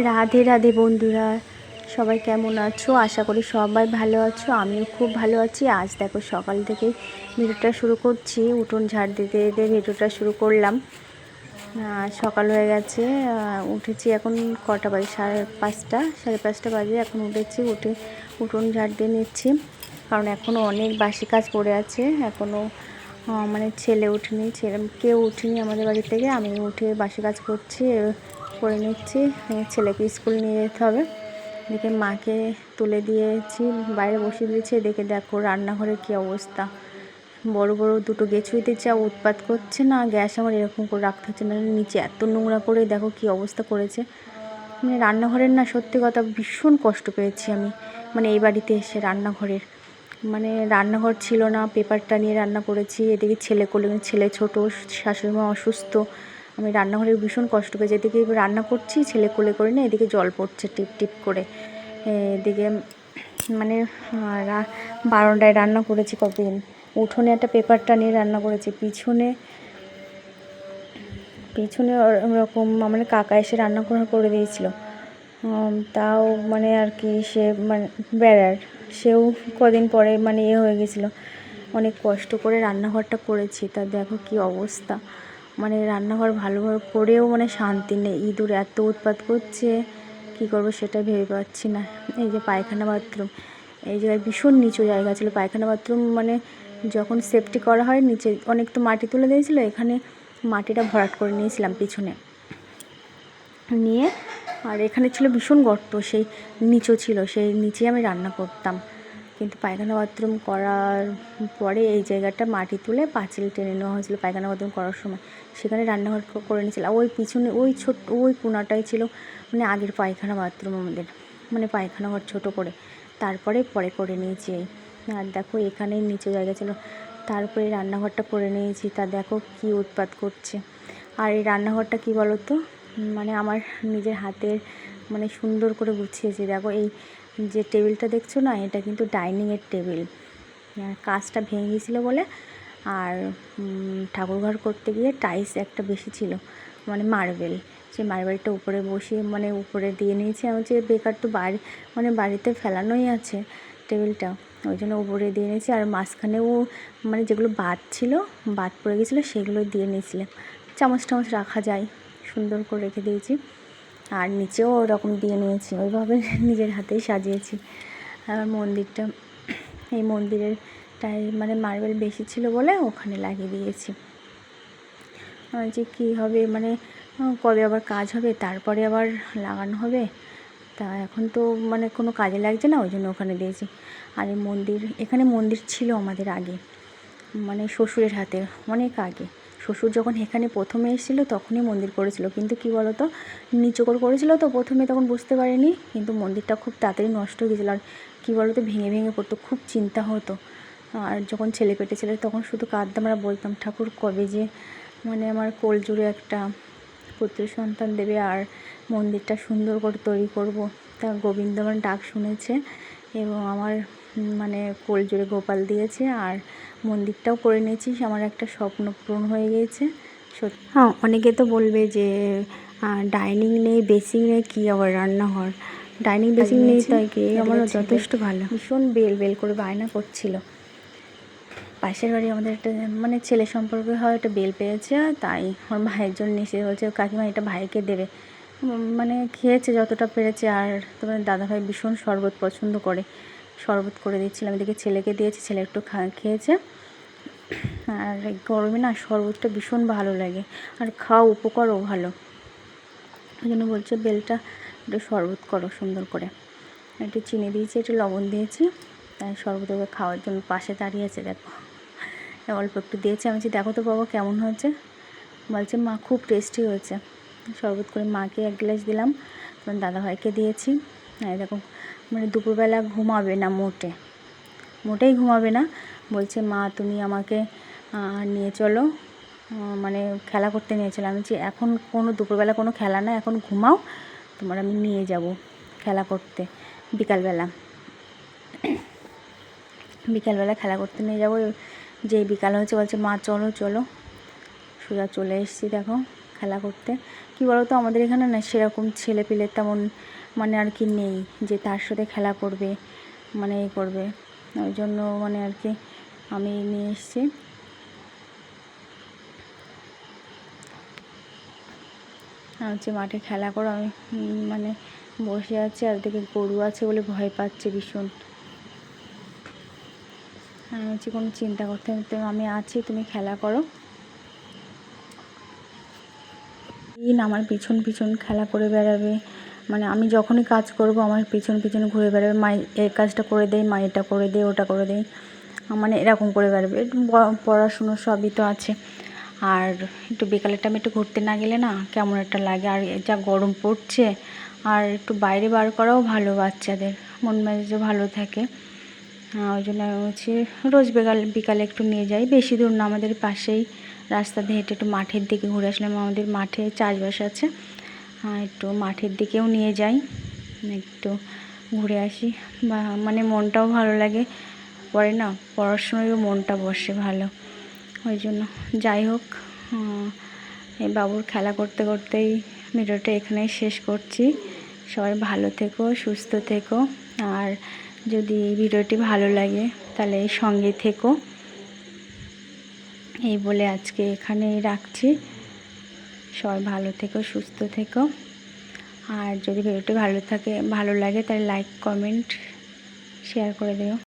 রাধে রাধে বন্ধুরা, সবাই কেমন আছো? আশা করি সবাই ভালো আছো। আমিও খুব ভালো আছি। আজ দেখো সকাল থেকেই ভিডিওটা শুরু করছি, উঠোন ঝাড় দিতে দিতে ভিডিওটা শুরু করলাম। সকাল হয়ে গেছে, উঠেছি এখন কটা বাজে, সাড়ে পাঁচটা বাজে। এখন উঠেছি, উঠে উঠোন ঝাড় দিয়ে নিচ্ছি, কারণ এখনও অনেক বাসি কাজ পড়ে আছে। এখনও মানে ছেলে উঠেনি, কেউ উঠেনি আমাদের বাড়ি থেকে। আমি উঠে বাসি কাজ করছি, করে নিচ্ছি। ছেলেকে স্কুল নিয়ে যেতে হবে। দেখে মাকে তুলে দিয়েছি, বাইরে বসিয়ে দিয়েছি। দেখে দেখো রান্নাঘরের কী অবস্থা, বড় বড় দুটো গেছুইতে যা উৎপাত করছে না, গ্যাস আমার এরকম করে রাখতে হচ্ছে না, নিচে এত নোংরা করে দেখো কী অবস্থা করেছে। মানে রান্নাঘরের না, সত্যি কথা ভীষণ কষ্ট পেয়েছি আমি, মানে এই বাড়িতে এসে রান্নাঘরের। মানে রান্নাঘর ছিল না, পেপারটা নিয়ে রান্না করেছি। এদিকে ছেলে ছোট, শাশুড়িমা অসুস্থ। আমি রান্নাঘরে ভীষণ কষ্ট পেয়েছি। এদিকে রান্না করছি, ছেলে কোলে করে না, এদিকে জল পড়ছে টিপ টিপ করে। এদিকে মানে বারান্দায় রান্না করেছি কতদিন, উঠোনে একটা পেপারটা নিয়ে রান্না করেছি, পিছনে ওরকম মানে কাকা এসে রান্না করে দিয়েছিল। তাও মানে আর কি, সে মানে বেড়ার, সেও কদিন পরে মানে হয়ে গেছিলো। অনেক কষ্ট করে রান্নাঘরটা করেছি, তা দেখো কি অবস্থা। মানে রান্নাঘর ভালোভাবে করেও মানে শান্তি নেই, ইঁদুর এত উৎপাত করছে, কি করব সেটাই ভেবে পাচ্ছি না। এই যে পায়খানা বাথরুম, এই জায়গায় ভীষণ নিচু জায়গা ছিল পায়খানা বাথরুম, মানে যখন সেফটি করা হয় নিচে অনেক তো মাটি তুলে দিয়েছিলো, এখানে মাটিটা ভরাট করে নিয়েছিলাম পিছনে নিয়ে। আর এখানে ছিল ভীষণ গর্ত, সেই নিচু ছিল, সেই নিচে আমি রান্না করতাম। কিন্তু পায়খানা বাথরুম করার পরে এই জায়গাটা মাটি তুলে পাঁচিল টেনে নেওয়া হয়েছিল পায়খানা বাথরুম করার সময়, সেখানে রান্নাঘর করে নিয়েছিলাম। ওই পিছনে ওই কোণাটাই ছিল মানে আগের পায়খানা বাথরুম আমাদের, মানে পায়খানা ঘর ছোটো করে, তারপরে পরে করে নিয়েছি। আর দেখো এখানেই নিচু জায়গা ছিল, তারপরে রান্নাঘরটা করে নিয়েছি। তা দেখো কি উৎপাত করছে। আর এই রান্নাঘরটা কি বলো তো, মানে আমার নিজের হাতের মানে সুন্দর করে গুছিয়েছি। দেখো এই যে টেবিলটা দেখছো না, এটা কিন্তু ডাইনিংয়ের টেবিল। কাঁচটা ভেঙে গিয়েছিলো বলে, আর ঠাকুরঘর করতে গিয়ে টাইলস একটা বেশি ছিল, মানে মার্বেল, সেই মার্বেলটা উপরে বসিয়ে মানে উপরে দিয়ে নিয়েছি। আমি যে বেকার তো মানে বাড়িতে ফেলানোই আছে টেবিলটা, ওই জন্য উপরে দিয়ে নিয়েছি। আর মাঝখানেও মানে যেগুলো বাদ পড়ে গেছিলো সেগুলো দিয়ে নিয়েছিলাম, চামচ টামচ রাখা যায়, সুন্দর করে রেখে দিয়েছি। আর নিচেও ওরকম দিয়ে নিয়েছি, ওইভাবে নিজের হাতেই সাজিয়েছি। আর মন্দিরটা, এই মন্দিরের মানে মার্বেল বেশি ছিল বলে ওখানে লাগিয়ে দিয়েছি। যে কী হবে, মানে কবে আবার কাজ হবে, তারপরে আবার লাগানো হবে, তা এখন তো মানে কোনো কাজে লাগছে না, ওই জন্য ওখানে দিয়েছি। আর এই এখানে মন্দির ছিল আমাদের আগে, মানে শ্বশুরের হাতে, অনেক আগে। শ্বশুর যখন এখানে প্রথমে এসেছিলো তখনই মন্দির করেছিল, কিন্তু কি বলো তো, নিচু করে করেছিল তো প্রথমে, তখন বুঝতে পারিনি, কিন্তু মন্দিরটা খুব তাড়াতাড়ি নষ্ট হয়ে গেছিলো। আর কী বলো তো, ভেঙে ভেঙে পড়তো, খুব চিন্তা হতো। আর যখন ছেলে পেটে ছিল তখন শুধু কাঁদতাম, আমরা বলতাম ঠাকুর কবে যে মানে আমার কোল জুড়ে একটা পুত্র সন্তান দেবে আর মন্দিরটা সুন্দর করে তৈরি করব। তা গোবিন্দ আমার ডাক শুনেছে এবং আমার মানে কোল জুড়ে গোপাল দিয়েছে, আর মন্দিরটাও করে নিয়েছি। আমার একটা স্বপ্ন পূরণ হয়ে গিয়েছে সত্যি। হ্যাঁ, অনেকে তো বলবে যে ডাইনিং নেই, বেসিং নেই, কী আবার রান্নাঘর, ডাইনিং বেসিং নেই তাই কি, আমারও যথেষ্ট ভালো। ভীষণ বেল করে বায়না করছিল। পাশের বাড়ি আমাদের একটা মানে ছেলে সম্পর্কে হয়, একটা বেল পেয়েছে, তাই আমার ভাইয়ের জন্য এসে বলছে কাকিমা এটা ভাইকে দেবে। মানে খেয়েছে যতটা পেরেছে। আর তোমার দাদাভাই ভীষণ শরবত পছন্দ করে, শরবত করে দিচ্ছিলাম, এদিকে ছেলেকে দিয়েছি, ছেলে একটু খেয়েছে। আর গরমে না শরবতটা ভীষণ ভালো লাগে, আর খাওয়া উপকারও ভালো, ওই জন্য বলছে বেলটা একটু শরবত করো সুন্দর করে। একটু চিনি দিয়েছি, একটু লবণ দিয়েছি, তাই শরবত ওকে খাওয়ার জন্য পাশে দাঁড়িয়ে আছে। দেখো অল্প একটু দিয়েছি, আমি বলছি দেখো তো বাবা কেমন হয়েছে, বলছে মা খুব টেস্টি হয়েছে। শরবত করে মাকে এক গ্লাস দিলাম, তখন দাদাভাইকে দিয়েছি। দেখো মানে দুপুরবেলা ঘুমাবে না, মোটেই ঘুমাবে না। বলছে মা তুমি আমাকে নিয়ে চলো, মানে খেলা করতে নিয়ে চলো। আমি বলছি এখন কোনো দুপুরবেলা কোনো খেলা না, এখন ঘুমাও, তোমার আমি নিয়ে যাব খেলা করতে বিকালবেলা খেলা করতে নিয়ে যাবো। যেই বিকাল হয়েছে বলছে মা চলো চলো, সোজা চলে এসেছি। দেখো খেলা করতে। কি বলো তো, আমাদের এখানে না সেরকম ছেলে পেলে তেমন মানে আর কি নেই যে তার সাথে খেলা করবে, মানে এ করবে। ওই জন্য মানে আর কি আমি নিয়ে এসেছি। হচ্ছে মাঠে খেলা করো, আমি মানে বসে আছি, আর দিকে গরু আছে বলে ভয় পাচ্ছে ভীষণ। আমি হচ্ছে কোনো চিন্তা করতে, আমি আছি, তুমি খেলা করো। আমার পিছন পিছন খেলা করে বেড়াবে, মানে আমি যখনই কাজ করব আমার পিছন পিছন ঘুরে বেড়াবে, মা এই কাজটা করে দেয়, মা এটা করে দেয়, ওটা করে দেয়, মানে এরকম করে বেড়াবে। একটু পড়াশুনো সবই তো আছে, আর একটু বিকালের টাইমে একটু ঘুরতে না গেলে না কেমন একটা লাগে। আর যা গরম পড়ছে, আর একটু বাইরে বার করাও ভালো, বাচ্চাদের মন মেজাজও ভালো থাকে। ওই জন্য আমি হচ্ছে রোজ বিকালে একটু নিয়ে যাই, বেশি দূর না, আমাদের পাশেই রাস্তা দিয়ে হেঁটে একটু মাঠের দিকে ঘুরে আসলাম। আমাদের মাঠে চাষবাস আছে, একটু মাঠের দিকেও নিয়ে যাই, একটু ঘুরে আসি, বা মানে মনটাও ভালো লাগে। পরে না পড়াশোনায়ও মনটা বসে ভালো, ওই জন্য। যাই হোক, এই বাবুর খেলা করতে করতেই ভিডিওটা এখানেই শেষ করছি। সবাই ভালো থেকো, সুস্থ থেকো, আর যদি ভিডিওটি ভালো লাগে তাহলে সঙ্গে থেকো। এই বলে আজকে এখানেই রাখছি। সবাই ভালো থেকো, সুস্থ থেকো, আর যদি ভিডিওটি ভালো লাগে তাহলে লাইক, কমেন্ট, শেয়ার করে দিও।